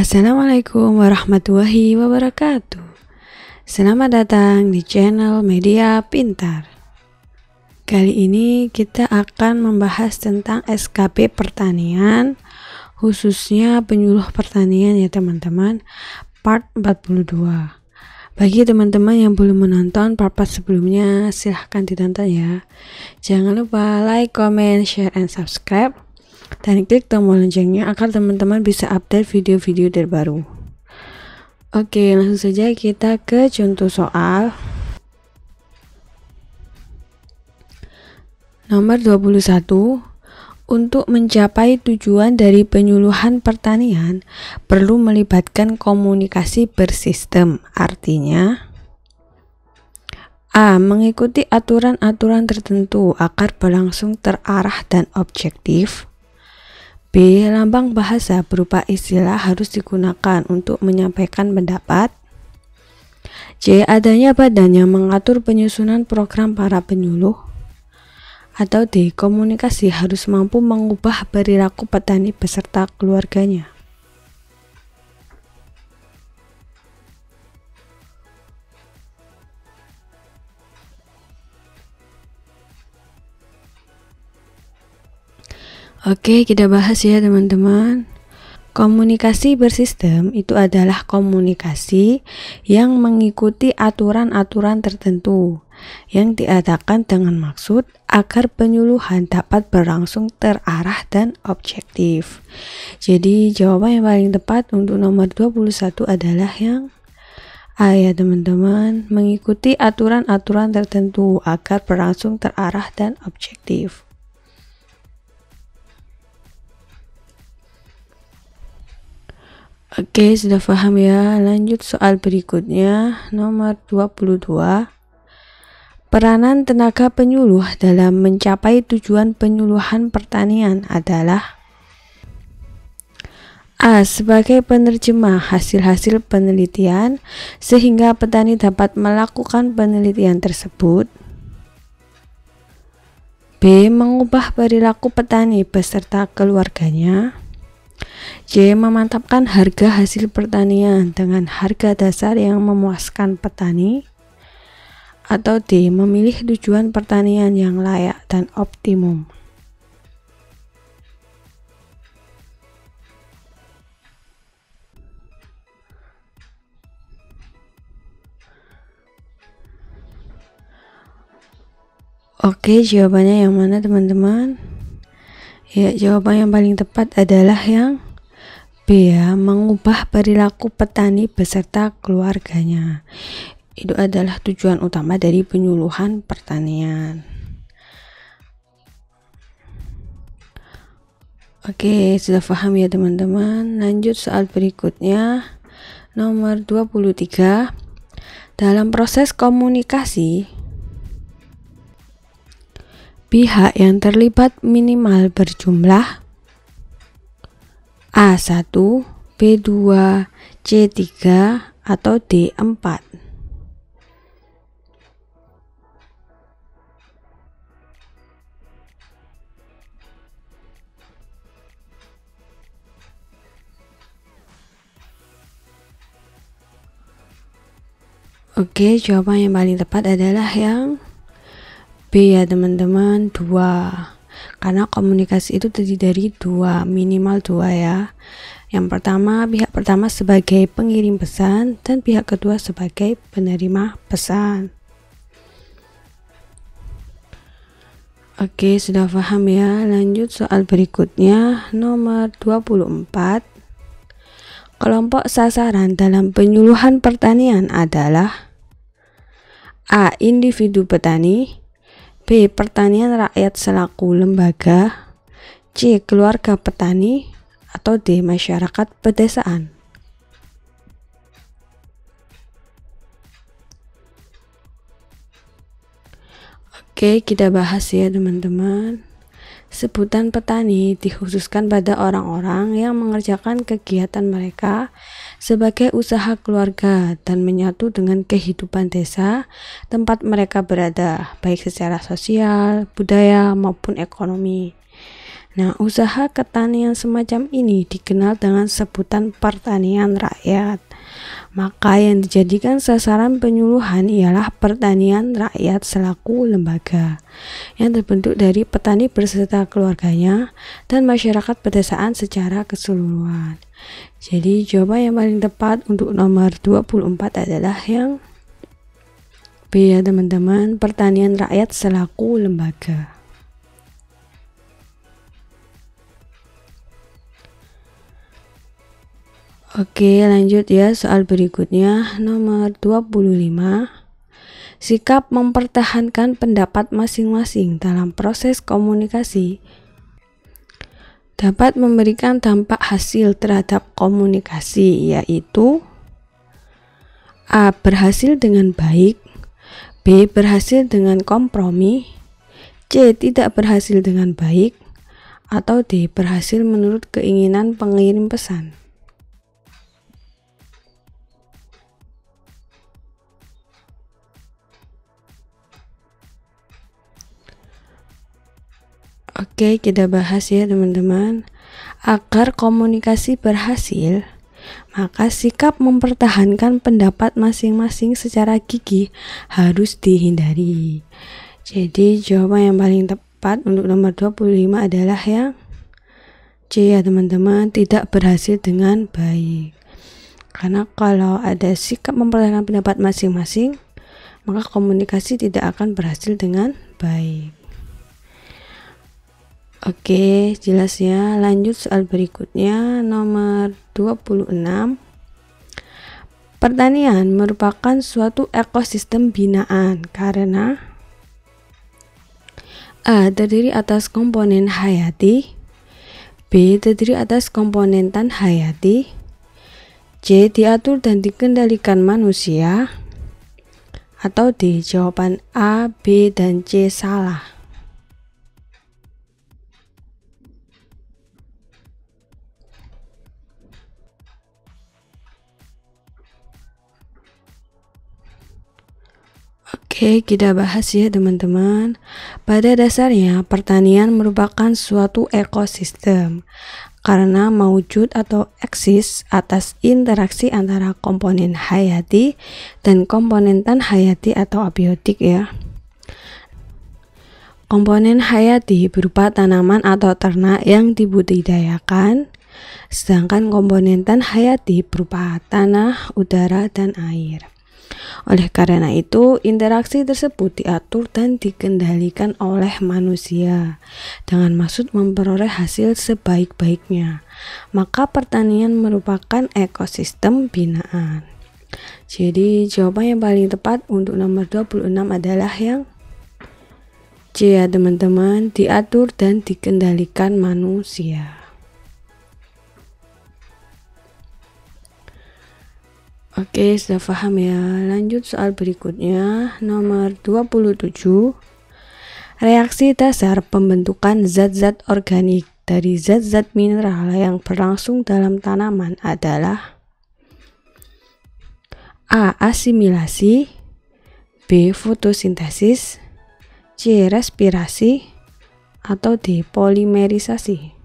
Assalamualaikum warahmatullahi wabarakatuh. Selamat datang di channel Media Pintar. Kali ini kita akan membahas tentang SKP pertanian, khususnya penyuluh pertanian ya teman-teman, part 42. Bagi teman-teman yang belum menonton part-part sebelumnya, silahkan ditonton ya. Jangan lupa like, comment, share, and subscribe, dan klik tombol loncengnya agar teman-teman bisa update video-video terbaru. Oke, langsung saja kita ke contoh soal. Nomor 21. Untuk mencapai tujuan dari penyuluhan pertanian perlu melibatkan komunikasi bersistem. Artinya A. Mengikuti aturan-aturan tertentu agar berlangsung terarah dan objektif. B. Lambang bahasa berupa istilah harus digunakan untuk menyampaikan pendapat. C. Adanya badan yang mengatur penyusunan program para penyuluh. Atau D. Komunikasi harus mampu mengubah perilaku petani beserta keluarganya. Oke, kita bahas ya teman-teman. Komunikasi bersistem itu adalah komunikasi yang mengikuti aturan-aturan tertentu yang diadakan dengan maksud agar penyuluhan dapat berlangsung terarah dan objektif. Jadi jawaban yang paling tepat untuk nomor 21 adalah yang A ya teman-teman, mengikuti aturan-aturan tertentu agar berlangsung terarah dan objektif. Oke, sudah paham ya. Lanjut soal berikutnya, nomor 22. Peranan tenaga penyuluh dalam mencapai tujuan penyuluhan pertanian adalah A. Sebagai penerjemah hasil-hasil penelitian sehingga petani dapat melakukan penelitian tersebut. B. Mengubah perilaku petani beserta keluarganya. C. Memantapkan harga hasil pertanian dengan harga dasar yang memuaskan petani. Atau D. Memilih tujuan pertanian yang layak dan optimum. Oke, jawabannya yang mana teman-teman? Ya, jawaban yang paling tepat adalah yang B ya, mengubah perilaku petani beserta keluarganya. Itu adalah tujuan utama dari penyuluhan pertanian. Oke, sudah paham ya teman-teman. Lanjut soal berikutnya, nomor 23. Dalam proses komunikasi, pihak yang terlibat minimal berjumlah A1, B2, C3, atau D4. Oke, jawaban yang paling tepat adalah yang B ya teman-teman, 2. Karena komunikasi itu terdiri dari 2, minimal 2 ya. Yang pertama, pihak pertama sebagai pengirim pesan dan pihak kedua sebagai penerima pesan. Oke, sudah paham ya. Lanjut soal berikutnya, nomor 24. Kelompok sasaran dalam penyuluhan pertanian adalah A. Individu petani. B. Pertanian rakyat selaku lembaga. C. Keluarga petani. Atau D. Masyarakat pedesaan. Oke, kita bahas ya teman-teman. Sebutan petani dikhususkan pada orang-orang yang mengerjakan kegiatan mereka sebagai usaha keluarga dan menyatu dengan kehidupan desa tempat mereka berada, baik secara sosial, budaya, maupun ekonomi. Nah, usaha pertanian semacam ini dikenal dengan sebutan pertanian rakyat. Maka yang dijadikan sasaran penyuluhan ialah pertanian rakyat selaku lembaga yang terbentuk dari petani beserta keluarganya dan masyarakat pedesaan secara keseluruhan. Jadi jawaban yang paling tepat untuk nomor 24 adalah yang B ya teman-teman, pertanian rakyat selaku lembaga. Oke, lanjut ya, soal berikutnya nomor 25. Sikap mempertahankan pendapat masing-masing dalam proses komunikasi dapat memberikan dampak hasil terhadap komunikasi, yaitu A. Berhasil dengan baik, B. Berhasil dengan kompromi, C. Tidak berhasil dengan baik, atau D. Berhasil menurut keinginan pengirim pesan. Oke, kita bahas ya teman-teman. Agar komunikasi berhasil, maka sikap mempertahankan pendapat masing-masing secara gigih harus dihindari. Jadi jawaban yang paling tepat untuk nomor 25 adalah yang C ya teman-teman, tidak berhasil dengan baik. Karena kalau ada sikap mempertahankan pendapat masing-masing, maka komunikasi tidak akan berhasil dengan baik. Oke, jelas ya. Lanjut soal berikutnya nomor 26. Pertanian merupakan suatu ekosistem binaan karena A. Terdiri atas komponen hayati, B. Terdiri atas komponen tan hayati, C. Diatur dan dikendalikan manusia, atau D. Jawaban A, B, dan C salah. Oke, kita bahas ya teman-teman. Pada dasarnya, pertanian merupakan suatu ekosistem karena mewujud atau eksis atas interaksi antara komponen hayati dan komponen tan hayati atau abiotik ya. Komponen hayati berupa tanaman atau ternak yang dibudidayakan, sedangkan komponen tan hayati berupa tanah, udara, dan air. Oleh karena itu, interaksi tersebut diatur dan dikendalikan oleh manusia dengan maksud memperoleh hasil sebaik-baiknya. Maka pertanian merupakan ekosistem binaan. Jadi jawaban yang paling tepat untuk nomor 26 adalah yang C ya teman-teman, diatur dan dikendalikan manusia. Oke, sudah paham ya. Lanjut soal berikutnya, nomor 27. Reaksi dasar pembentukan zat-zat organik dari zat-zat mineral yang berlangsung dalam tanaman adalah A. Asimilasi, B. Fotosintesis, C. Respirasi, atau D. Polimerisasi.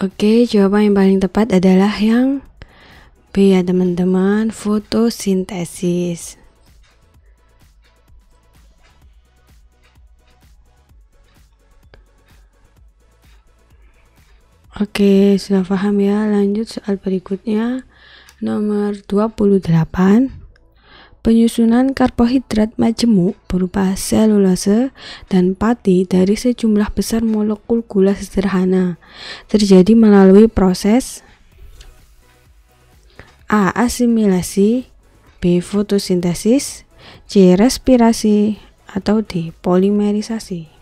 Oke, jawaban yang paling tepat adalah yang B ya teman-teman, fotosintesis. Oke, sudah paham ya. Lanjut soal berikutnya, nomor 28. Penyusunan karbohidrat majemuk berupa selulose dan pati dari sejumlah besar molekul gula sederhana terjadi melalui proses A. Asimilasi, B. Fotosintesis, C. Respirasi, atau D. Polimerisasi.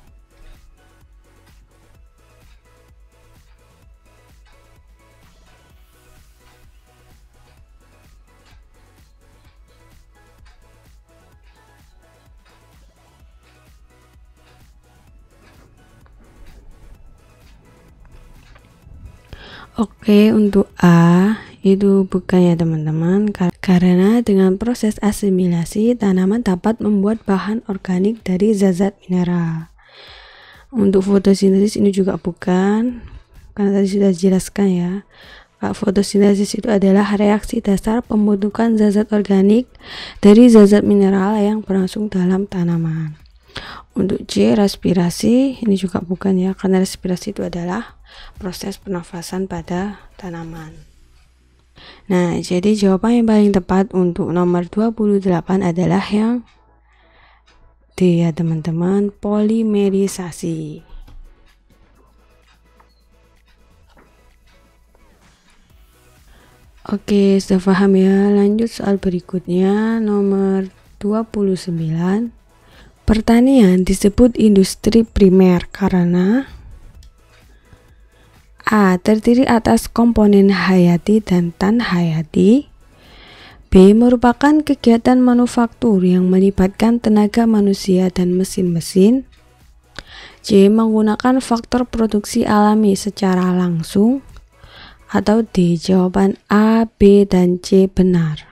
Oke, untuk A itu bukan ya teman-teman, karena dengan proses asimilasi tanaman dapat membuat bahan organik dari zat-zat mineral. Untuk fotosintesis ini juga bukan, karena tadi sudah dijelaskan ya. Fotosintesis itu adalah reaksi dasar pembentukan zat-zat organik dari zat-zat mineral yang berlangsung dalam tanaman. Untuk C, respirasi, ini juga bukan ya, karena respirasi itu adalah proses pernafasan pada tanaman. Nah, jadi jawaban yang paling tepat untuk nomor 28 adalah yang D ya teman-teman, polimerisasi. Oke, sudah paham ya. Lanjut soal berikutnya, nomor 29. Pertanian disebut industri primer karena A. Terdiri atas komponen hayati dan tan-hayati. B. Merupakan kegiatan manufaktur yang melibatkan tenaga manusia dan mesin-mesin. C. Menggunakan faktor produksi alami secara langsung. Atau D. Jawaban A, B, dan C benar.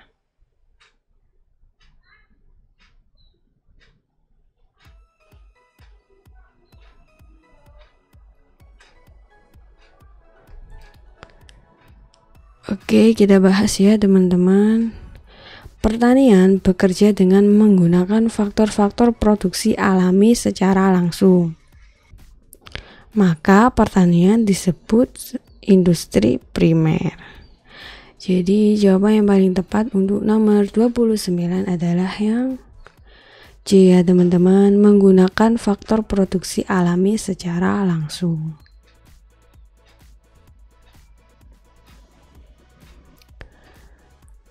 Oke, kita bahas ya teman-teman. Pertanian bekerja dengan menggunakan faktor-faktor produksi alami secara langsung. Maka pertanian disebut industri primer. Jadi jawaban yang paling tepat untuk nomor 29 adalah yang C ya teman-teman, menggunakan faktor produksi alami secara langsung.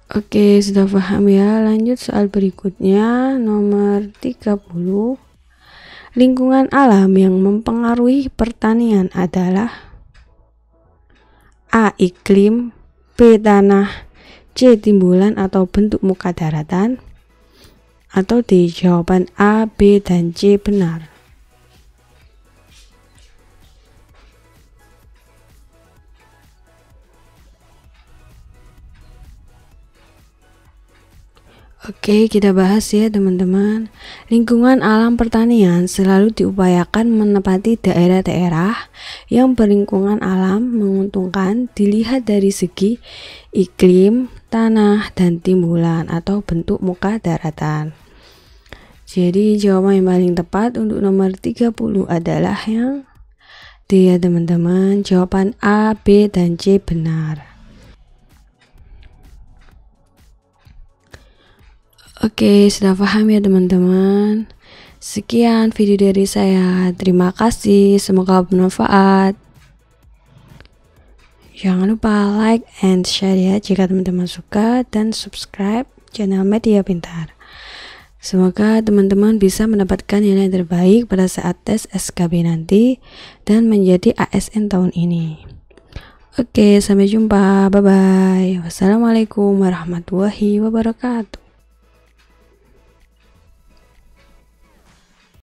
Oke, sudah paham ya. Lanjut soal berikutnya, nomor 30. Lingkungan alam yang mempengaruhi pertanian adalah A. Iklim, B. Tanah, C. Timbulan atau bentuk muka daratan, atau D. Jawaban A, B, dan C benar. Oke, kita bahas ya teman-teman. Lingkungan alam pertanian selalu diupayakan menepati daerah-daerah yang berlingkungan alam menguntungkan dilihat dari segi iklim, tanah, dan timbulan atau bentuk muka daratan. Jadi jawaban yang paling tepat untuk nomor 30 adalah yang D ya teman-teman. Jawaban A, B, dan C benar. Oke, sudah paham ya teman-teman. Sekian video dari saya. Terima kasih, semoga bermanfaat. Jangan lupa like and share ya jika teman-teman suka, dan subscribe channel Media Pintar. Semoga teman-teman bisa mendapatkan nilai terbaik pada saat tes SKB nanti dan menjadi ASN tahun ini. Oke, sampai jumpa. Bye-bye. Wassalamualaikum warahmatullahi wabarakatuh.